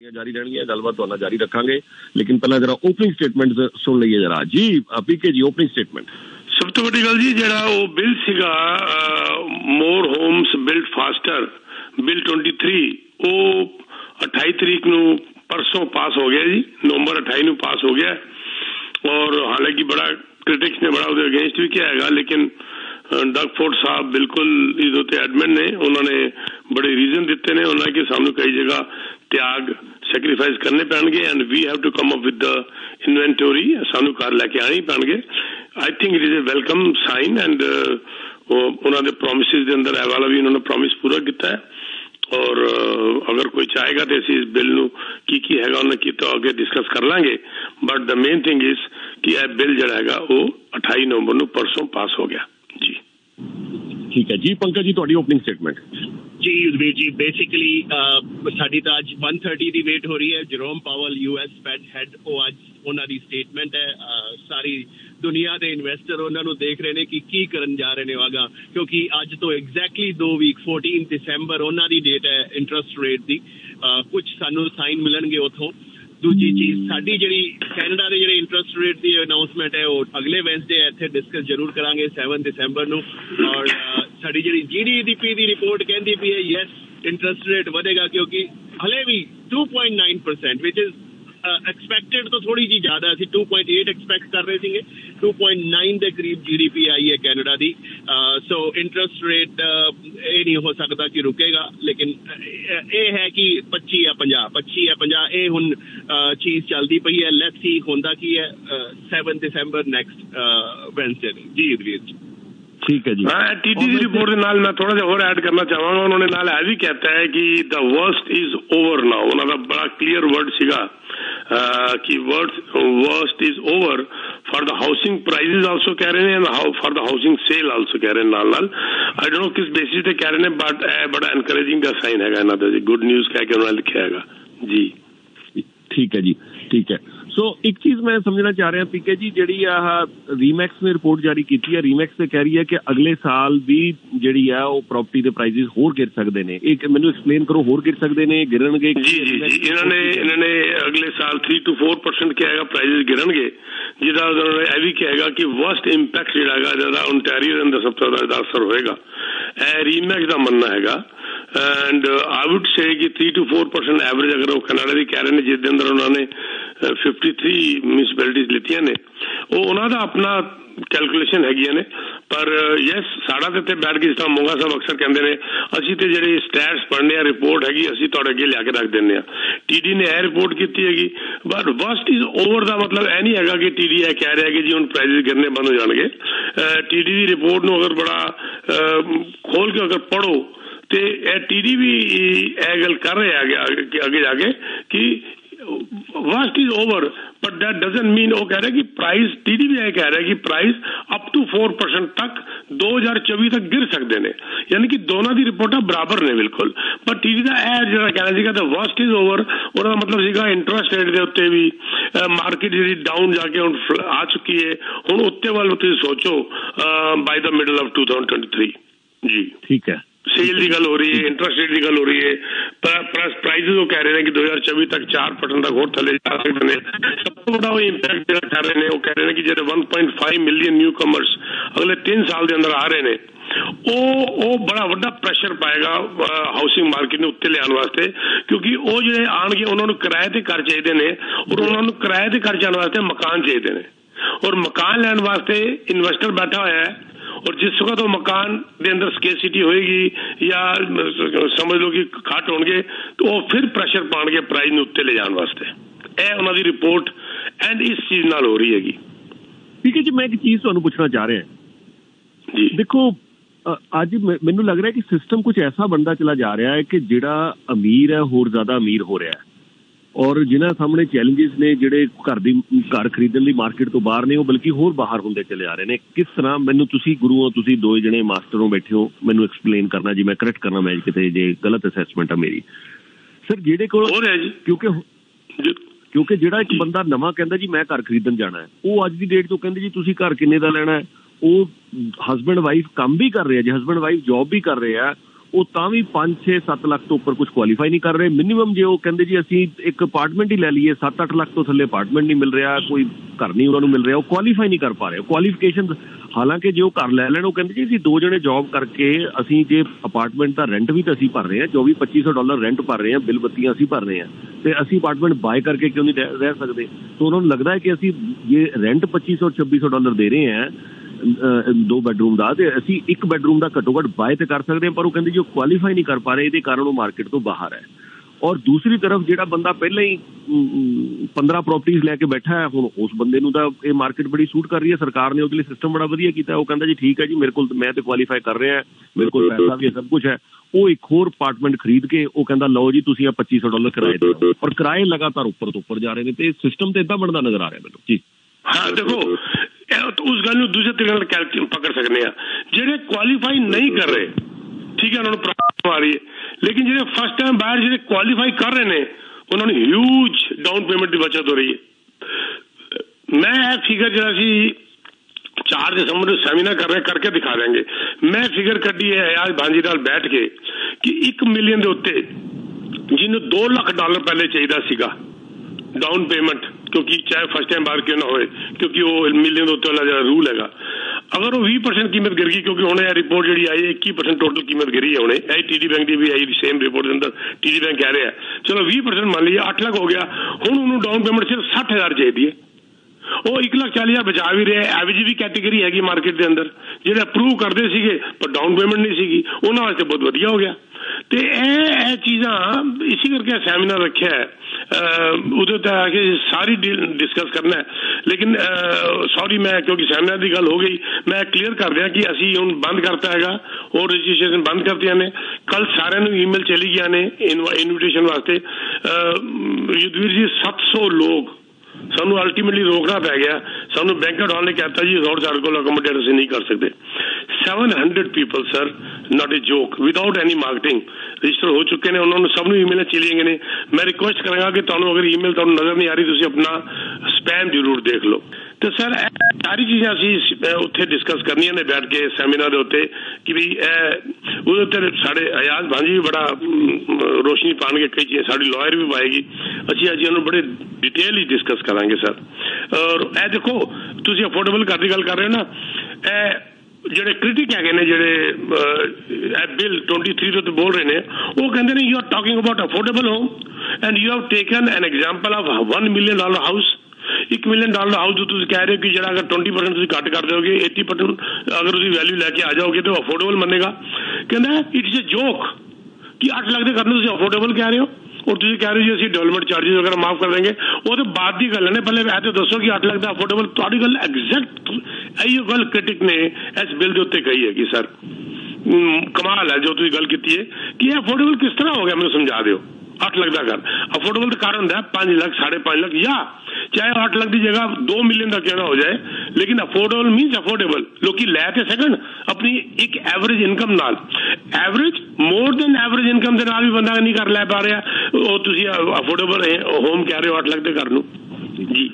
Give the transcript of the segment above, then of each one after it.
जारी रहनी है, गलबात तो जारी रखांगे, लेकिन पहला जरा ओपनिंग स्टेटमेंट सुन लीजिए जरा जी। पीके जी ओपनिंग स्टेटमेट। सब तो बड़ी गल जी जरा वो बिल सीगा मोर होम्स बिल्ड फास्टर बिल 23 वो 28 तरीक नू परसों पास हो गया जी, नवंबर 28 नू पास हो गया। और हालांकि बड़ा क्रिटिक्स ने बड़ा उसके अगेंस्ट भी किया है, लेकिन डग फोर्ड साहब बिल्कुल इस एडमिन ने उन्होंने बड़े रीजन दिते ने, उन्होंने सामने कई जगह त्याग सैक्रीफाइस करने पैणगे and we have to come up with the inventory, सानू कार लेके आनी पैणगे। I think it is a welcome sign and उन्होंने प्रोमिसेस के अंदर ए वाला भी उन्होंने प्रॉमिस पूरा किया है। और अगर कोई चाहेगा तो इस बिल नू की हैगा उन्हें किया आगे डिस्कस कर लांगे, but the main thing is कि यह बिल जड़ा हैगा वो 28 नवंबर नू परसों पास हो गया जी। ठीक है जी। पंकज जी ਤੁਹਾਡੀ ओपनिंग स्टेटमेंट। जी युद्धवीर जी, बेसिकली साडी तो अज 1:30 की वेट हो रही है। जेरोम पावल यूएस फेड हैड वो अज उन्होंने स्टेटमेंट है, सारी दुनिया के इन्वेस्टर उन्होंने देख रहे हैं कि की करन जा रहे हैं आगा, क्योंकि अज तो एग्जैक्टली 2 वीक 14 दिसंबर उन्होंने डेट है इंटरस्ट रेट की। कुछ सानू साइन मिलणगे उतों। दूजी चीज साडी जिहड़ी कैनेडा के जिहड़े इंटरस्ट रेट की अनाउंसमेंट है वो अगले वेंसडे इत्थे डिस्कस जरूर करांगे 7 दिसंबर नू। और साडी जिहड़ी जीडीपी की रिपोर्ट कहती पई है यस इंटरस्ट रेट बढ़ेगा, क्योंकि हले भी 2.9% विच इज एक्सपैक्टेड तो थोड़ी जी ज्यादा, 2.8 एक्सपैक्ट कर रहे थे, 2.9 के करीब जीडीपी आई है कैनेडा की। सो इंटरस्ट रेट ये नहीं हो सकता कि रुकेगा, लेकिन ये है कि 25 या 50 ये हुन चीज चलती पई है। लेट्स सी होंदा की है 7 दिसंबर नेक्स्ट वेंसडे जी युद्धवीर जी। ठीक है जी। टीटी की रिपोर्ट के नाल मैं थोड़ा सा और ऐड करना चाहूंगा। उन्होंने नाल यह भी कहता है कि the worst is over now. उन्होंने बड़ा क्लियर वर्ड सीगा कि worst is over for the housing prices also कह रहे हैं, for the housing sale also कह रहे हैं नाल नाल। आई डोंट नो किस बेसिस पे कह रहे हैं, बट बड़ा एनकरेजिंग का साइन है ना, गुड न्यूज कह के उन्होंने लिखा है जी। ठीक है जी, ठीक है। सो एक चीज मैं समझना चाह रहा पीके जी, जी रीमैक्स ने रिपोर्ट जारी की है, रीमैक्स ने कह रही है कि अगले साल भी जी प्रॉपर्टी के प्राइजेस होर गिर सकते हैं। एक मैनू एक्सप्लेन करो, होर गिर सकते हैं, गिरनगे जी जी जी। इन्होंने अगले साल 3 to 4% कहेगा प्राइजेस गिरनगे, जिदा उन्होंने यह भी कहेगा कि वर्स्ट इंपैक्ट जोड़ा ओंटारियो के अंदर सब तो ज्यादा असर होएगा। रीमैक्स का मनना है एंड आई वुड से कि 3 to 4% एवरेज अगर वो कनाडा की कह रहे हैं, जिसके अंदर उन्होंने 53 म्यूनसिपैलिटीज लितियां ने, वो उन्होंने अपना कैलकुलेशन हैगी ने। पर यस साड़ा ते बैठ के जिस तरह मोंगा साहब अक्सर कहते हैं असी तो जी स्टैट्स पढ़ने रिपोर्ट हैगी असी तुहाडे अगे लिया के रख देने। टीडी ने यह रिपोर्ट की हैगी, बट वर्स्ट इज ओवर का मतलब यह नहीं है कि टीडी यह कह रहा है कि जी हुण प्राइजेस गिरने बंद हो जाएंगे। टीडी की रिपोर्ट नूं अगर बड़ा खोल के अगर पढ़ो तो टीडी भी यह गल कर रहे हैं आगे जाके कि worst is over, but that doesn't mean वो कह रहे हैं कि प्राइस टीडी भी कह रहा है कि प्राइस अप टू 4% तक 2024 तक गिर सकते हैं। यानी कि दोनों की रिपोर्टा बराबर ने बिल्कुल। पर टीडी का यह जो कहना था वर्स्ट इज ओवर, उसका मतलब सीगा इंटरस्ट रेट के उत्ते भी मार्केट जी डाउन जाके हुण आ चुकी है, हुण उत्ते वाल तुसीं सोचो बाय द मिडल ऑफ 2023 जी। ठीक है। सेल की गल हो रही है, इंटरस्ट रेट की गल हो रही है, प्लस प्राइजेस वो कह रहे हैं कि 2024 तक 4% तक और थले जा सकते हैं। सबसे बड़ा वो इंपैक्ट जो कर रहे हैं वो कह रहे हैं कि जो 1.5 मिलियन न्यू कमर्स अगले 3 साल के अंदर आ रहे हैं, वो बड़ा वड्डा प्रेशर पाएगा हाउसिंग मार्केट ने उत्ते लियान वास्ते, क्योंकि वो जो आने उन्होंने किराए ते घर चाहिए ने, और उन्होंने किराए ते घर जाने वास्ते मकान चाहिए ने, और मकान लैन वास्ते इन्वेस्टर बैठा हुआ है। और जिस वक्त वो मकान के अंदर स्केसिटी होएगी या समझ लो कि घट होंगे तो वो फिर प्रेशर पाएंगे प्राइस ने उत्ते ले जाने वास्ते। ए उन्होंने रिपोर्ट एंड इस चीज नाल हो रही हैगी। ठीक है जी। मैं एक चीज तुहानू पूछना चाह रहा जी। देखो अज मैनू लग रहा है कि सिस्टम कुछ ऐसा बनता चला जा रहा है कि जिहड़ा अमीर है होर ज्यादा अमीर हो रहा है, और जिन्हां सामने चैलेंजेस ने जिहड़े घर खरीदण लई मार्केट तो बाहर ने, वो बल्कि होर बाहर होंदे चले आ रहे हैं। किस तरह मैनू तुसीं गुरु हो, तुसीं दो जने मास्टर हो बैठे हो, मैनू एक्सप्लेन करना जी, मैं करैक्ट करना मैं किते जे गलत असैसमेंट है मेरी सर। जिहड़े कोल क्योंकि जिहड़ा एक बंदा नवां कहंदा जी मैं घर खरीदण जाना है, वो अज दी डेट तो कहंदे जी तुसीं घर किन्ने दा लैणा है। वो हसबैंड वाइफ काम भी कर रहे हैं जी, हसबैंड वाइफ जॉब भी कर रहे हैं, ਉਹ ਤਾਂ ਵੀ 5-6-7 ਲੱਖ ਤੋਂ ਉੱਪਰ ਕੁਝ ਕੁਆਲੀਫਾਈ ਨਹੀਂ ਕਰ ਰਹੇ। ਮਿਨੀਮਮ ਜੇ ਉਹ ਕਹਿੰਦੇ ਜੀ ਅਸੀਂ ਇੱਕ ਅਪਾਰਟਮੈਂਟ ਹੀ ਲੈ ਲਈਏ 7-8 ਲੱਖ ਤੋਂ ਥੱਲੇ ਅਪਾਰਟਮੈਂਟ ਨਹੀਂ ਮਿਲ ਰਿਹਾ, ਕੋਈ ਘਰ ਨਹੀਂ ਉਹਨਾਂ ਨੂੰ ਮਿਲ ਰਿਹਾ, ਉਹ ਕੁਆਲੀਫਾਈ ਨਹੀਂ ਕਰ ਪਾ ਰਹੇ। ਕੁਆਲੀਫਿਕੇਸ਼ਨ ਹਾਲਾਂਕਿ ਜੇ ਉਹ ਘਰ ਲੈ ਲੈਣ, ਉਹ ਕਹਿੰਦੇ ਜੀ ਅਸੀਂ 2 ਜਣੇ ਜੌਬ ਕਰਕੇ ਅਸੀਂ ਜੇ ਅਪਾਰਟਮੈਂਟ ਦਾ ਰੈਂਟ ਵੀ ਤਾਂ ਅਸੀਂ ਭਰ ਰਹੇ ਹਾਂ, $2400-2500 ਰੈਂਟ ਭਰ ਰਹੇ ਹਾਂ, ਬਿੱਲ ਬੱਤੀਆਂ ਅਸੀਂ ਭਰ ਰਹੇ ਹਾਂ, ਤੇ ਅਸੀਂ ਅਪਾਰਟਮੈਂਟ ਬਾਏ ਕਰਕੇ ਕਿਉਂ ਨਹੀਂ ਰਹਿ ਸਕਦੇ। ਤਾਂ ਉਹਨਾਂ ਨੂੰ ਲੱਗਦਾ ਹੈ ਕਿ ਅਸੀਂ ਜੇ ਰੈਂਟ $2500-2600 ਦੇ ਰਹੇ ਹਾਂ 2 ਬੈਡਰੂਮ ਦਾ, ਤੇ ਅਸੀਂ 1 ਬੈਡਰੂਮ ਦਾ ਘੱਟੋ ਘੱਟ ਬਾਏ ਤੇ ਕਰ ਸਕਦੇ ਹਾਂ, ਪਰ ਉਹ ਕਹਿੰਦੇ ਜੀ ਉਹ ਕੁਆਲੀਫਾਈ ਨਹੀਂ ਕਰ ਪਾ ਰਹੇ, ਇਹਦੇ ਕਾਰਨ ਉਹ ਮਾਰਕੀਟ ਤੋਂ ਬਾਹਰ ਹੈ। ਔਰ ਦੂਸਰੀ ਤਰਫ ਜਿਹੜਾ ਬੰਦਾ ਪਹਿਲਾਂ ਹੀ 15 ਪ੍ਰੋਪਰਟੀਜ਼ ਲੈ ਕੇ ਬੈਠਾ ਹੈ, ਹੁਣ ਉਸ ਬੰਦੇ ਨੂੰ ਤਾਂ ਇਹ ਮਾਰਕੀਟ ਬੜੀ ਸੂਟ ਕਰ ਰਹੀ ਹੈ, ਸਰਕਾਰ ਨੇ ਉਹਦੇ ਲਈ ਸਿਸਟਮ ਬੜਾ ਵਧੀਆ ਕੀਤਾ। ਉਹ ਕਹਿੰਦਾ ਜੀ ਠੀਕ ਹੈ ਜੀ, ਮੇਰੇ ਕੋਲ ਮੈਂ ਤੇ ਕੁਆਲੀਫਾਈ ਕਰ ਰਿਹਾ, ਮੇਰੇ ਕੋਲ ਪੈਸਾ ਵੀ ਹੈ, ਸਭ ਕੁਝ ਹੈ। ਉਹ ਇੱਕ ਹੋਰ ਅਪਾਰਟਮੈਂਟ ਖਰੀਦ ਕੇ ਉਹ ਕਹਿੰਦਾ ਲਓ ਜੀ ਤੁਸੀਂ ਆ $2500 ਕਿਰਾਏ ਦਿਓ, ਔਰ ਕਿਰਾਏ ਲਗਾਤਾਰ ਉੱਪਰ ਤੋਂ ਉੱਪਰ ਜਾ ਰਹੇ ਨੇ, ਤੇ ਸਿਸਟਮ ਤੇ ਇਦਾਂ ਬਣਦਾ ਨਜ਼ਰ ਆ ਰਿਹਾ ਮੈਨੂੰ ਜੀ। ਹਾਂ ਦੇਖੋ, ਉਸ ਗੱਲ ਨੂੰ ਦੂਜੇ ਤਰੀਕੇ ਨਾਲ ਪਕੜ ਸਕਦੇ ਆ, ਜਿਹੜੇ ਕੁਆਲੀਫਾਈ ਨਹੀਂ ਕਰ ਰਹੇ, ਠੀਕ ਹੈ, ਉਹਨਾਂ ਨੂੰ ਪ੍ਰੋਬਲਮ ਆ ਰਹੀ ਹੈ, ਲੇਕਿਨ ਜਿਹੜੇ ਫਸਟ ਟਾਈਮ ਬਾਹਰ ਜਿਹੜੇ ਕੁਆਲੀਫਾਈ ਕਰ ਰਹੇ ਨੇ ਉਹਨਾਂ ਨੂੰ ਹਿਊਜ ਡਾਊਨ ਪੇਮੈਂਟ ਦੀ ਬਚਤ ਹੋ ਰਹੀ ਹੈ। ਮੈਂ ਇਹ ਫਿਗਰ ਜਿਹੜਾ ਸੀ 4 ਦਸੰਬਰ ਨੂੰ ਸੈਮੀਨਾਰ ਕਰ ਰਹੇ ਕਰਕੇ ਦਿਖਾ ਦੇंगे। ਮੈਂ ਫਿਗਰ ਕੱਢੀ ਹੈ ਅੱਜ ਭਾਂਜੀ ਨਾਲ ਬੈਠ ਕੇ ਕਿ 1 ਮਿਲੀਅਨ ਦੇ ਉੱਤੇ ਜਿਹਨੂੰ $2 ਲੱਖ ਪਹਿਲੇ ਚਾਹੀਦਾ ਸੀਗਾ ਡਾਊਨ ਪੇਮੈਂਟ, ਕਿਉਂਕਿ ਚਾਹੇ ਫਸਟ ਟਾਈਮ ਬਾਹਰ ਕਿਉਂ ਨਾ ਹੋਏ, ਕਿਉਂਕਿ ਉਹ ਮਿਲੀਅਨ ਦੇ ਉੱਤੇ ਵਾਲਾ ਜਿਹੜਾ ਰੂਲ ਹੈਗਾ, ਅਗਰ ਉਹ 20% ਕੀਮਤ ਗਿਰ ਗਈ, ਕਿਉਂਕਿ ਹੁਣ ਇਹ ਰਿਪੋਰਟ ਜਿਹੜੀ ਆਈ 21% ਟੋਟਲ ਕੀਮਤ ਗਿਰੀ ਹੈ, ਹੁਣੇ ਇਹ TD ਬੈਂਕ ਦੀ ਵੀ ਆਈ ਸੇਮ ਰਿਪੋਰਟ ਦੇ ਅੰਦਰ TD ਬੈਂਕ ਕਹਿ ਰਿਹਾ ਚਲੋ 20% ਮੰਨ ਲਈਏ 8 ਲੱਖ ਹੋ ਗਿਆ, ਹੁਣ ਉਹਨੂੰ ਡਾਊਨ ਪੇਮੈਂਟ ਸਿਰਫ 60,000 ਚਾਹੀਦੀ ਹੈ। ਉਹ 1,40,000 ਬਚਾ ਵੀ ਰਿਹਾ। ਐਵਰੇਜ ਵੀ ਕੈਟੇਗਰੀ ਹੈਗੀ ਮਾਰਕੀਟ ਦੇ ਅੰਦਰ, ਜਿਹੜੇ ਅਪਰੂਵ ਕਰਦੇ ਸੀਗੇ ਪਰ ਡਾਊਨ ਪੇਮੈਂਟ ਨਹੀਂ ਸੀਗੀ, ਉਹਨਾਂ ਵਾਸਤੇ ਬਹੁਤ ਵਧੀਆ ਹੋ ਗਿਆ। ਤੇ ਇਹ ਚੀਜ਼ਾਂ ਇਸੇ ਕਰਕੇ ਸੈਮੀਨਾਰ ਰੱਖਿਆ ਹੈ, ਉਹਦੇ ਤੇ ਆ ਕੇ ਸਾਰੀ ਡਿਸਕਸ ਕਰਨਾ ਹੈ। ਲੇਕਿਨ ਸੌਰੀ, ਮੈਂ ਕਿਉਂਕਿ ਸੈਮੀਨਾਰ ਦੀ ਗੱਲ ਹੋ ਗਈ, ਮੈਂ ਕਲੀਅਰ ਕਰ ਦਿਆਂ ਕਿ ਅਸੀਂ ਹੁਣ ਬੰਦ ਕਰਤਾ ਹੈਗਾ, ਉਹ ਰਜਿਸਟ੍ਰੇਸ਼ਨ ਬੰਦ ਕਰਤੀਆਂ ਨੇ। ਕੱਲ ਸਾਰਿਆਂ ਨੂੰ ਈਮੇਲ ਚਲੀ ਗਈਆਂ ਨੇ ਇਨਵੀਟੇਸ਼ਨ ਵਾਸਤੇ। ਯੁਧਵੀਰ ਜੀ 700 ਲੋਕ ਸਾਨੂੰ ਅਲਟੀਮੇਟਲੀ ਰੋਕਣਾ ਪੈ ਗਿਆ। ਸਾਨੂੰ ਬੈਂਕਟ ਹਾਲ ਨੇ ਕਹਿਤਾ ਜੀ ਹੋਰ ਸਾਡੇ ਕੋਲ ਅਕੋਮੋਡੇਟ ਅਸੀਂ ਨਹੀਂ ਕਰ ਸਕਦੇ। 700 ਪੀਪਲ ਸਰ, ਨਾਟ ਏ ਜੋਕ, ਵਿਦਾਊਟ ਐਨੀ ਮਾਰਕੀਟਿੰਗ ਰਜਿਸਟਰ ਹੋ ਚੁੱਕੇ ਨੇ। ਉਹਨਾਂ ਨੂੰ ਸਭ ਨੂੰ ਈਮੇਲਾਂ ਚਲੀ ਗਈਆਂ ਨੇ। ਮੈਂ ਰਿਕੁਐਸਟ ਕਰਾਂਗਾ ਕਿ ਤੁਹਾਨੂੰ ਅਗਰ ਈਮੇਲ ਤੁਹਾਨੂੰ ਨਜ਼ਰ ਨਹੀਂ ਆ ਰਹੀ, ਤੁਸੀਂ ਆਪਣਾ ਸਪੈਮ ਜ਼ਰੂਰ ਦੇਖ ਲਓ। ਤੇ ਸਰ ਸਾਰੀ ਚੀਜ਼ਾਂ ਅਸੀਂ ਉੱਥੇ ਡਿਸਕਸ ਕਰਨੀਆਂ ਨੇ ਬੈਠ ਕੇ ਸੈਮੀਨਾਰ ਦੇ ਉੱਤੇ ਕਿ ਵੀ ਉਹਦੇ ਉੱਤੇ ਸਾਡੇ ਅਯਾਜ਼ ਭਾਂਜੀ ਵੀ ਬੜਾ ਰੋਸ਼ਨੀ ਪਾਉਣਗੇ, ਕਈ ਚੀਜ਼ਾਂ ਸਾਡੀ ਲਾਇਰ ਵੀ ਪਾਏਗੀ। ਅਸੀਂ ਅੱਜ ਉਹਨੂੰ ਬੜੇ ਡਿਟੇਲ ਹੀ ਡਿਸਕਸ ਕਰਾਂਗੇ ਸਰ। ਔਰ ਇਹ ਦੇਖੋ, ਤੁਸੀਂ ਅਫੋਰਡੇਬਲ ਘਰ ਦੀ ਗੱਲ ਕਰ ਰਹੇ ਹੋ ਨਾ, ਇਹ ਜਿਹੜੇ ਕ੍ਰਿਟਿਕ ਹੈਗੇ ਨੇ, ਜਿਹੜੇ ਬਿੱਲ 23 ਤੋਂ ਬੋਲ ਰਹੇ ਨੇ, ਉਹ ਕਹਿੰਦੇ ਨੇ you are talking about affordable home and you have taken N example of $1 million house. $1 million house ਜੋ ਤੁਸੀਂ ਕਹਿ ਰਹੇ ਹੋ ਕਿ ਜਿਹੜਾ ਅਗਰ 20% ਤੁਸੀਂ ਘੱਟ ਕਰ ਦਿਓਗੇ, 80% ਅਗਰ ਤੁਸੀਂ ਵੈਲਿਊ ਲੈ ਕੇ ਆ ਜਾਓਗੇ ਤਾਂ ਅਫੋਰਡੇਬਲ ਮੰਨੇਗਾ। ਕਹਿੰਦਾ ਇਟਸ ਅ ਜੋਕ ਕਿ 8 ਲੱਖ ਦੇ ਕਰਨ ਤੁਸੀਂ ਅਫੋਰਡੇਬਲ ਕਹਿ ਰਹੇ ਹੋ, ਔਰ ਤੁਸੀਂ ਕਹਿ ਰਹੇ ਹੋ ਜੀ ਅਸੀਂ ਡਿਵੈਲਪਮੈਂਟ ਚਾਰजेस ਵਗੈਰਾ ਮਾਫ ਕਰ ਦੇंगे। ਉਹਦੇ ਬਾਅਦ ਦੀ ਗੱਲ ਨੇ, ਪਹਿਲੇ ਇਹ ਤਾਂ ਦੱਸੋ ਕਿ 8 ਲੱਖ ਦਾ ਅਫੋਰਡੇਬਲ। ਤੁਹਾਡੀ ਗੱਲ ਐਗਜ਼ੈਕਟ ਇਹੀ ਗੱਲ ਕ੍ਰਿਟਿਕ ਨੇ ਇਸ ਬਿੱਲ ਦੇ ਉੱਤੇ ਕਹੀ ਹੈ ਕਿ ਸਰ ਕਮਾਲ ਹੈ ਜੋ ਤੁਸੀਂ ਗੱਲ ਕੀਤੀ ਹੈ ਕਿ ਇਹ ਅਫੋਰਡੇਬਲ ਕਿਸ ਤਰ੍ਹਾਂ ਹੋ ਗਿਆ, ਮੈਨੂੰ ਸਮਝਾ ਦਿਓ। 8 ਲੱਖ ਦਾ ਘਰ ਅਫੋਰਡੇਬਲ ਦਾ ਕਾਰਨ ਹੁੰਦਾ 5 ਲੱਖ 5.5 ਲੱਖ, ਜਾਂ ਚਾਹੇ 8 ਲੱਖ ਦੀ ਜਗ੍ਹਾ 2 ਮਿਲੀਅਨ ਦਾ ਕਿਹੜਾ ਹੋ ਜਾਏ, ਲੇਕਿਨ ਅਫੋਰਡੇਬਲ ਮੀਨਸ ਅਫੋਰਡੇਬਲ। ਲੋਕੀ ਲੈ ਤੇ ਸਕਣ ਆਪਣੀ ਇੱਕ ਐਵਰੇਜ ਇਨਕਮ ਨਾਲ, average more than average income ਦੇ ਨਾਲ ਵੀ ਬੰਦਾ ਨਹੀਂ ਕਰ ਲੈ ਪਾ ਰਿਹਾ, ਉਹ ਤੁਸੀਂ ਅਫੋਰਡੇਬਲ ਹੋਮ ਕਹਿ ਰਹੇ ਹੋ 8 ਲੱਖ ਦੇ ਘਰ ਨੂੰ ਜੀ।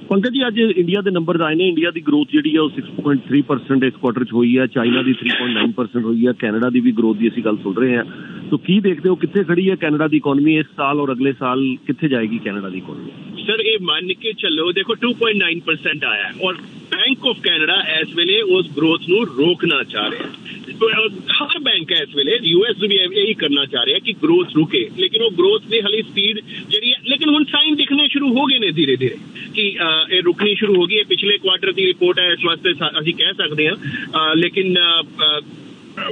ਪੰਕਜ ਜੀ, ਅੱਜ ਇੰਡੀਆ ਦੇ ਨੰਬਰ ਆਏ ਨੇ। ਇੰਡੀਆ ਦੀ ਗਰੋਥ ਜਿਹੜੀ ਹੈ ਉਹ 6.3% ਇਸ ਕੁਆਟਰ 'ਚ ਹੋਈ ਹੈ, ਚਾਈਨਾ ਦੀ 3.9% ਹੋਈ ਹੈ, ਕੈਨੇਡਾ ਦੀ ਵੀ ਗਰੋਥ ਦੀ ਅਸੀਂ ਗੱਲ ਸੁਣ ਰਹੇ ਹਾਂ। तो ਕੀ ਦੇਖਦੇ ਹੋ ਕਿੱਥੇ ਖੜੀ ਹੈ ਕੈਨੇਡਾ ਦੀ ਇਕਨੋਮੀ ਇਸ ਸਾਲ, ਔਰ ਅਗਲੇ ਸਾਲ ਕਿੱਥੇ ਜਾਏਗੀ ਕੈਨੇਡਾ ਦੀ ਇਕਨੋਮੀ? सर ये मान के चलो, देखो 2.9% आया है और बैंक ऑफ कैनेडा इस वेले उस ग्रोथ ਨੂੰ रोकना चाह रहे हैं। हर बैंक है इस वेले, यूएस भी यही करना चाह रहे हैं कि ग्रोथ रुके, लेकिन वो ग्रोथ ਦੀ ਹਲੀ स्पीड ਜਿਹੜੀ है, लेकिन ਹੁਣ साइन दिखने शुरू हो गए ने धीरे धीरे कि ਇਹ रुकनी शुरू हो गई है। पिछले क्वार्टर ਦੀ रिपोर्ट है, इस वास्ते ਅਸੀਂ ਕਹਿ ਸਕਦੇ ਹਾਂ, लेकिन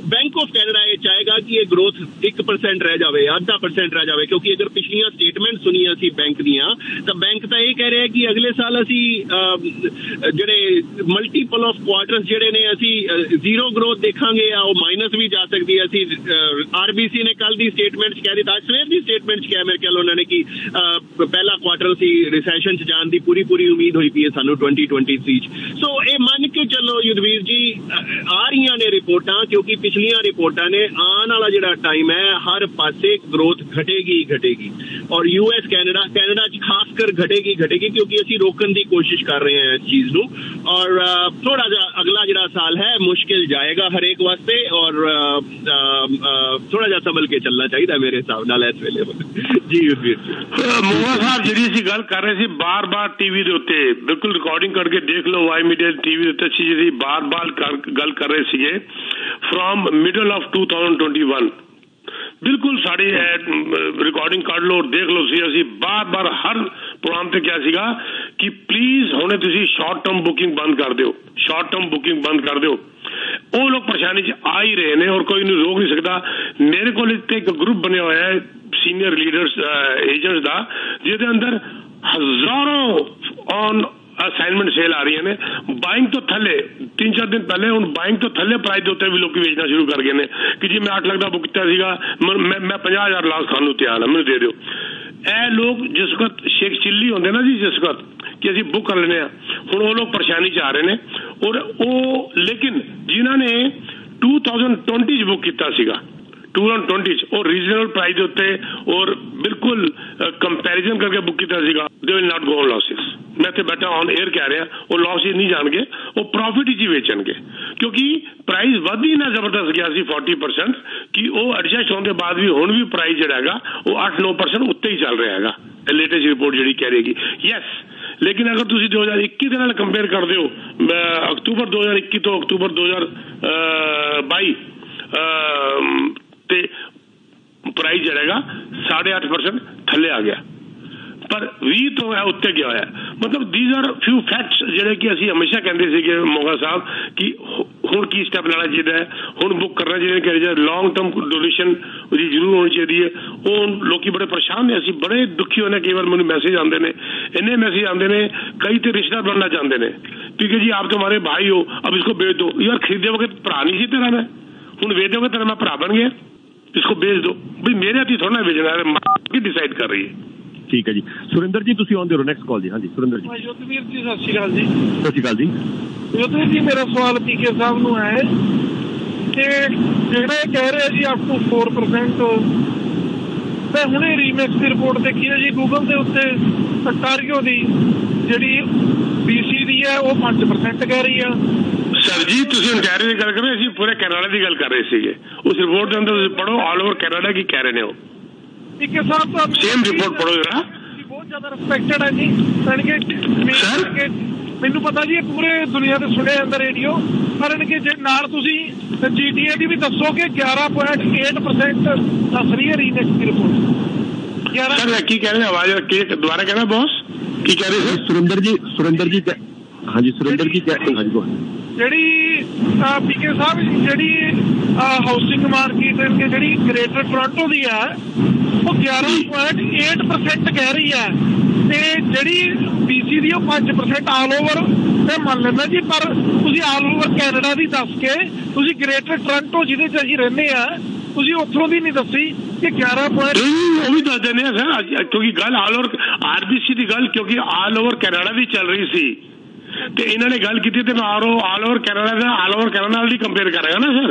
बैंक ऑफ कैनेडा ये चाहेगा कि ये ग्रोथ 1% रह जाए, 0.5% रह जाए, क्योंकि अगर पिछलियां स्टेटमेंट सुनिया सी बैंक दियां तो बैंक तो ये कह रहे हैं कि अगले साल असी जेडे मल्टीपल ऑफ क्वार्टर्स जेडे ने असी जीरो ग्रोथ देखांगे या वो माइनस भी जा सकती है। असी RBC ने कल दी स्टेटमेंट कह दी, आज सवेर दी स्टेटमेंट कहा मेरे ख्याल उन्होंने कि पहला क्वार्टर सी रिसेशन च जान दी पूरी उम्मीद हुई पी है सानू 2023। सो ये मान के चलो युद्धवीर जी, आ रही ने रिपोर्टां, क्योंकि पिछलियां रिपोर्टां ने आने वाला जिहड़ा टाइम है हर पासे ग्रोथ घटेगी और यूएस कैनेडा खासकर घटेगी क्योंकि असीं रोकन की कोशिश कर रहे हैं इस चीज नूं। और थोड़ा जा अगला जिहड़ा साल है मुश्किल जाएगा हरेक वास्ते, और थोड़ा जा संभल के चलना चाहिए मेरे हिसाब नाल इस वेले। जी युद्धवीर मोहा साहब जिहड़ी असीं गल कर रहे सी बार-बार टीवी दे उत्ते, बिल्कुल रिकॉर्डिंग करके देख लो वाई मीडिया टीवी उत्ते असीं जिहड़ी बार-बार गल कर रहे सीगे फ्रॉम मिडल ऑफ 2021, बिल्कुल साड़ी रिकॉर्डिंग कर लो और देख लो सी असीं बार-बार हर प्रोग्राम ते क्या सीगा कि प्लीज हुणे तुसीं शॉर्ट टर्म बुकिंग बंद कर दिओ, शॉर्ट टर्म बुकिंग बंद कर दिओ। वो लोग परेशानी च आ ही रहे हैं और कोई नहीं रोक नहीं सकता। मेरे को एक ग्रुप बनया हुआ है सीनियर लीडर्स एजेंट्स का, जिहदे अंदर हजारों ऑन असाइनमेंट सेल आ रही है ने, बाइंग तो थले 3-4 दिन पहले हुण बाइंग तो थले प्राइस के उत्ते भी लोग बेचना शुरू कर गए ने कि जी मैं 8 लाख का बुक किया सीगा, मैं 50,000 लाख खानू तैयार है, मैनू दे दिओ। ए लोग जिस वक्त शेख चिल्ली होंदे ना जी, जिस वक्त कि असीं बुक कर लेने हुण वो लोग परेशानी च आ रहे हैं। और वो लेकिन जिन्हां ने 2020 बुक किया सीगा 2020 और रीजनेबल प्राइस के उत्ते और बिल्कुल कंपैरिजन करके बुक किया सीगा, they will not go on losses. मैं इत्थे बैठा ऑन एयर कह रहा, वो लॉस ही नहीं जाणगे, वो प्रॉफिट ही बेचणगे, क्योंकि प्राइस वध ही ना जबरदस्त गया सी 40% कि वो एडजस्ट होने के बाद भी हुण भी प्राइस जिहड़ा हैगा वो 8-9% उत्ते ही चल रहा हैगा। लेटेस्ट रिपोर्ट जिहड़ी कह रही यस। लेकिन अगर तुसीं 2021 दे नाल कंपेयर कर दिओ अक्तूबर 2021 तो अक्तूबर 2022 ते प्राइस जिहड़ा 8.5% थले आ गया, पर 20 तो है उत्ते गया है। मतलब दीज आर फ्यू फैक्ट्स जिहड़े कि असीं हमेशा कहंदे सीगे मोगा साहब कि हुण की स्टैप लेना चाहिए, हुण बुक करना चाहिए, लॉन्ग टर्म डोनेशन जरूर होनी चाहिए। वो लोग बड़े परेशान ने, असीं बड़े दुखी होने, कई बार मैनूं मैसेज आते हैं, इन्ने मैसेज आते हैं, कई तो रिश्ता बनना चाहते हैं ठीक है जी आप तो हमारे भाई हो, अब इसको बेच दो। यार खरीदे वक्त भरा नहीं सी तेरा, मैं हुण बेच दोगे तेरा मैं भरा बन गया, इसको बेच दो। भाई मेरे हाथी थोड़ा ना बेचना है, मार्केट डिसाइड कर रही है। ठीक है जी सुरिंदर जी, तुसीं आउंदे हो नैक्सट कॉल जी। हाँ जी सुरिंदर जी। युद्धवीर जी सत श्री अकाल जी। सत श्री अकाल जी। युद्धवीर जी मेरा सवाल पीके साहब नूं है कि जिहड़े कह रहे जी अप टू 4%, मैं हुणे रीमैक्स की रिपोर्ट देखी है जी गूगल के उत्ते, ontario दी जिहड़ी BC दी है वो 5% कह रही है। सर जी तुसीं ontario की गल कर रहे, असीं पूरे कैनेडा की गल कर रहे सीगे। उस रिपोर्ट के अंदर पढ़ो ऑल ओवर कैनेडा की कह रहे हैं वो पीके साहब तो सेम रिपोर्ट पढ़ो जरा, बहुत ज्यादा रिस्पेक्टेड है जी सर। मैनू पता जी पूरे दुनिया से सुने अंदर रेडियो पर इनके नाल तुसी GTA दी भी दसो कि 11.8% दस रही है रीनेक्स की रिपोर्ट। सर की कह रहे हैं, आवाज दोबारा कहना बॉस की कह रहे हैं? सुरिंदर जी हाँ जी सुरिंदर जी ਜਿਹੜੀ पीके साहब ਜਿਹੜੀ हाउसिंग मार्केट ਜਿਹੜੀ ग्रेटर टोरंटो ਦੀ ਹੈ वो 11.8% कह रही है ਤੇ ਜਿਹੜੀ BC ਦੀ ਉਹ 5% ਆਲ ਓਵਰ ਮੈਂ ਮੰਨ ਲੈਂਦਾ ਜੀ, ਪਰ ਤੁਸੀਂ ਆਲ ਓਵਰ ਕੈਨੇਡਾ ਦੀ ਦੱਸ ਕੇ ਤੁਸੀਂ ਗ੍ਰੇਟਰ ਟੋਰੰਟੋ ਜਿਹਦੇ 'ਚ ਅਸੀਂ ਰਹਿੰਦੇ ਆ ਤੁਸੀਂ ਉੱਥੋਂ ਦੀ ਨਹੀਂ ਦੱਸੀ ਕਿ 11 ਉਹ ਵੀ ਦੱਸ ਦਿੰਦੇ ਆ ਸਰ, ਕਿਉਂਕਿ ਗੱਲ ਆਲ ਓਵਰ RBC ਦੀ ਗੱਲ ਕਿਉਂਕਿ ਆਲ ਓਵਰ ਕੈਨੇਡਾ ਦੀ ਚੱਲ ਰਹੀ ਸੀ ਤੇ ਇਹਨਾਂ ਨੇ ਗੱਲ ਕੀਤੀ ਤੇ ਮੈਂ ਆਲ ਓਵਰ ਕੈਨੇਡਾ ਦਾ ਆਲ ਓਵਰ ਕੈਨੇਡਾ ਨਾਲ ਦੀ ਕੰਪੇਅਰ ਕਰਾਂਗਾ ਨਾ ਸਰ।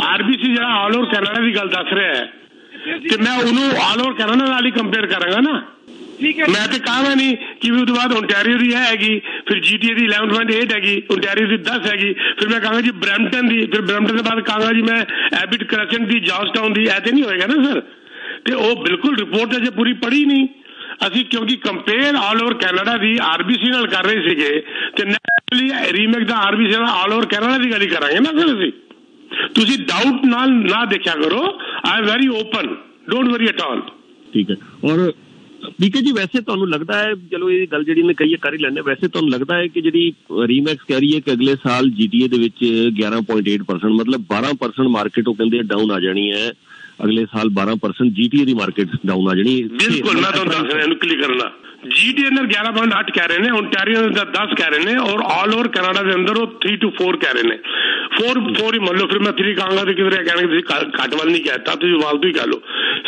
RBC ਜਿਹੜਾ ਆਲ ਓਵਰ ਕੈਨੇਡਾ ਦੀ ਗੱਲ ਦੱਸ ਰਿਹਾ ਹੈ ਤੇ ਮੈਂ ਉਹਨੂੰ ਆਲ ਓਵਰ ਕੈਨੇਡਾ ਨਾਲ ਹੀ ਕੰਪੇਅਰ ਕਰਾਂਗਾ ਨਾ। मैं तो कहा नहीं कि उसके बाद ओंटारियो की हैगी, फिर GTA की 11.8 हैगी, ओंटारियो की 10 हैगी, फिर मैं कहूँगा जी ब्रैम्पटन की, फिर ब्रैम्पटन के बाद कहूँगा जी मैं एबिट क्रेसेंट की, जॉर्जटाउन की, ऐसे नहीं होएगा ना सर। तो वो बिल्कुल रिपोर्ट अजे पूरी पढ़ी नहीं असी, क्योंकि कंपेयर ऑल ओवर कैनेडा की RBC नाल कर रहे थे तो नैचुरली रीमेक का RBC नाल ऑल ओवर कैनेडा की गल ही करांगे ना सर। असी तुसी डाउट नाल ना देखा करो, I am very open, don't worry at all. ठीक है। और पीके जी वैसे तुहानू लगता है, चलो ये गल जिहड़ी ने कही कर ही लैंदे, वैसे तुहानू लगता है कि जिहड़ी रीमैक्स कह रही है कि अगले साल GTA दे विच 11.8% मतलब 12% मार्केट वो कहंदे डाउन आ जानी है, अगले साल 12% GTA दी मार्केट डाउन आ जानी। बिल्कुल मैं तुहानू दस रहा क्लियर करना, GTA अंदर 11.8 कह रहे हैं, ओंटारियो अंदर 10 कह रहे हैं और ऑल ओवर कनाडा के अंदर वो 3 to 4 कह रहे हैं। 4 ही मान लो, फिर मैं 3 कहूँगा तो किधर कहने घट वाल नहीं कहता, तुम फालतू ही कह लो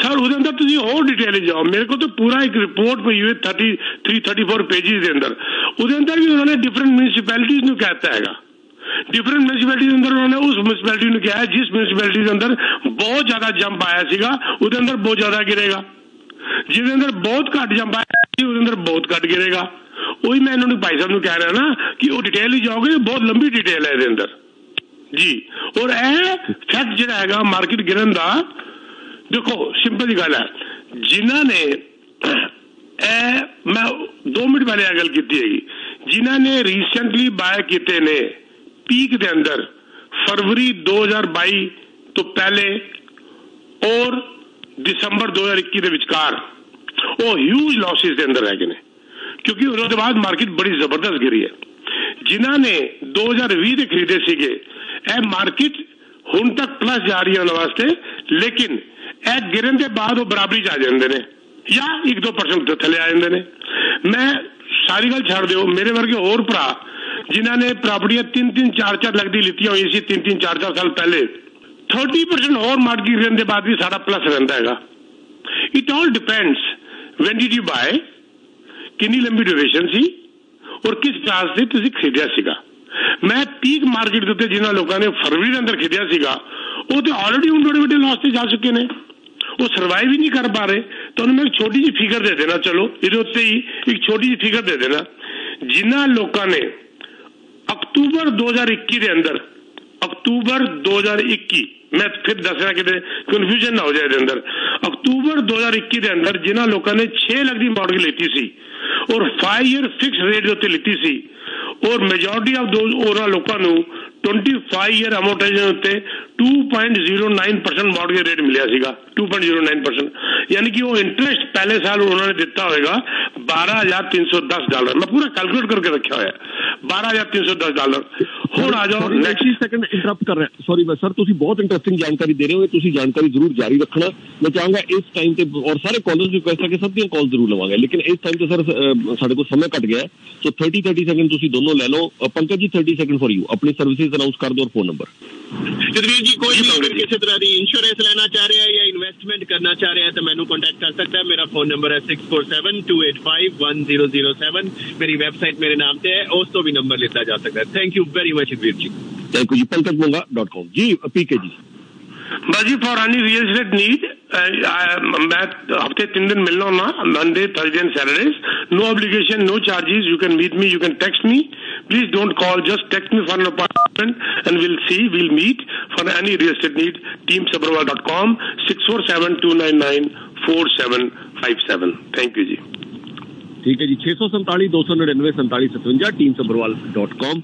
सर। उसके अंदर तुम और डिटेल जाओ, मेरे को तो पूरा एक रिपोर्ट पई हुई 33-34 पेजेस के अंदर, उसके अंदर भी उन्होंने डिफरेंट म्यूनिसिपैलिटीज को कहता है डिफरेंट म्यूनसिपैलिटी के अंदर उन्होंने उस म्यूनसिपैलिटी ने कहा जिस म्यूनसिपैलिटी के अंदर बहुत ज्यादा जंप आया सीगा उसके अंदर बहुत ज्यादा गिरेगा, जिसके अंदर बहुत घट जंप आया उसके अंदर बहुत घट गिरेगा। वही मैं इन्होंने भाई साहब कह रहा ना कि वो डिटेल ही जाओगे, बहुत लंबी डिटेल है अंदर जी। और फैक्ट जो है मार्केट गिरन का, देखो सिंपल जी गल है, जिन्होंने मैं 2 मिनट पहले गल की है, जिन्होंने रिसेंटली बाय किए ने पीक के अंदर फरवरी 2022 तो पहले और दिसंबर 2021 के विचकार वो ह्यूज लॉसेस के अंदर है, क्योंकि उसके बाद मार्केट बड़ी जबरदस्त गिरी है। जिन्होंने 2020 के खरीदे सीगे मार्केट हुण तक प्लस जा रही है वास्ते, लेकिन गिरन के बाद वो बराबरी आ जाते हैं या 1-2% थले आ जाते हैं। मैं सारी गल छड़ दो, मेरे वर्गे होर भरा जिन्होंने प्रॉपर्टियां 3-3, 4-4 लाख दी लितियां हुई सी 3-3, 4-4 साल पहले, 30% और मार्केट गिरन के बाद भी सारा प्लस रहिंदा हैगा। It all depends when did you buy, कितनी लंबी ड्यूरेशन सी और किस प्राइस से तुसीं खरीदिया सीगा। मैं पीक मार्केट के उत्ते जिन्हां लोगों ने फरवरी के अंदर खरीदिया सीगा वो तो ऑलरेडी हुण बड़े बड़े लॉस से जा चुके हैं, वो सर्वाइव ही नहीं कर पा रहे। तो मैं एक छोटी जी फिगर दे देना, चलो इहदे उत्ते ही एक छोटी जी फिगर दे देना। जिन्हां लोगों ने अक्तूबर 2021 के अंदर, अक्तूबर 2021, मैं फिर दस रहा कि कन्फ्यूजन ना हो जाए अंदर, अक्तूबर 2021 के अंदर जिन्हां लोगों ने 6 लाख की मॉर्गेज लेती सी और 5 ईयर फिक्स रेट उत्ते लेती सी, और मेजोरिटी ऑफ दोज लोगों को 25 ईयर अमोर्टाइजेशन उत्ते 2.09% मॉर्गेज रेट मिलिया सीगा, 2.09%, यानी कि वो इंटरेस्ट पहले साल उन्होंने दिता होगा $12,310। मैं पूरा कैलकुलेट करके रखा हुआ है, $12,310। हुण आ जाओ नेक्स्ट सेकंड इंटरप्ट कर रहे हैं, सॉरी मैं सर, तुसी बहुत इंटरेस्टिंग जानकारी दे रहे हो, तुसी जानकारी जरूर जारी रखना। मैं चाहूंगा इस टाइम पे, और सारे कॉलर्स रिक्वेस्ट है कि सब दी कॉल जरूर लवांगे, लेकिन इस टाइम पे सर साडे को समय कट गया है, तो 30 सेकंड तुसी दोनों ले लो। Pankaj ji 30 second for you, अपनी सर्विसेज अनाउंस कर दो और फोन नंबर। जदवीर जी कोई भी किसी तरह की इंश्योरेंस लेना चाह रहे हैं या इन्वेस्टमेंट करना चाह रहे हैं तो मैंने कॉन्टैक्ट कर सकता है। मेरा फोन नंबर है 6472851007। मेरी वेबसाइट मेरे नाम से है, उस तो भी नंबर लेता जा सकता है। Thank you very much Jadveer ji. Thank you ji. pankajmonga.com ji. PK ji बस ji, for any real estate need मैं हफ्ते 3 दिन मिलना होना, Monday, Thursday and Saturdays. No obligation, no charges, you can meet me, you can text me, please don't call, just text me for an appointment and we'll meet for any real estate need. teamsabharwal.com 6472994757। thank you जी। ठीक है जी। 647 299 4757 teamsabharwal.com।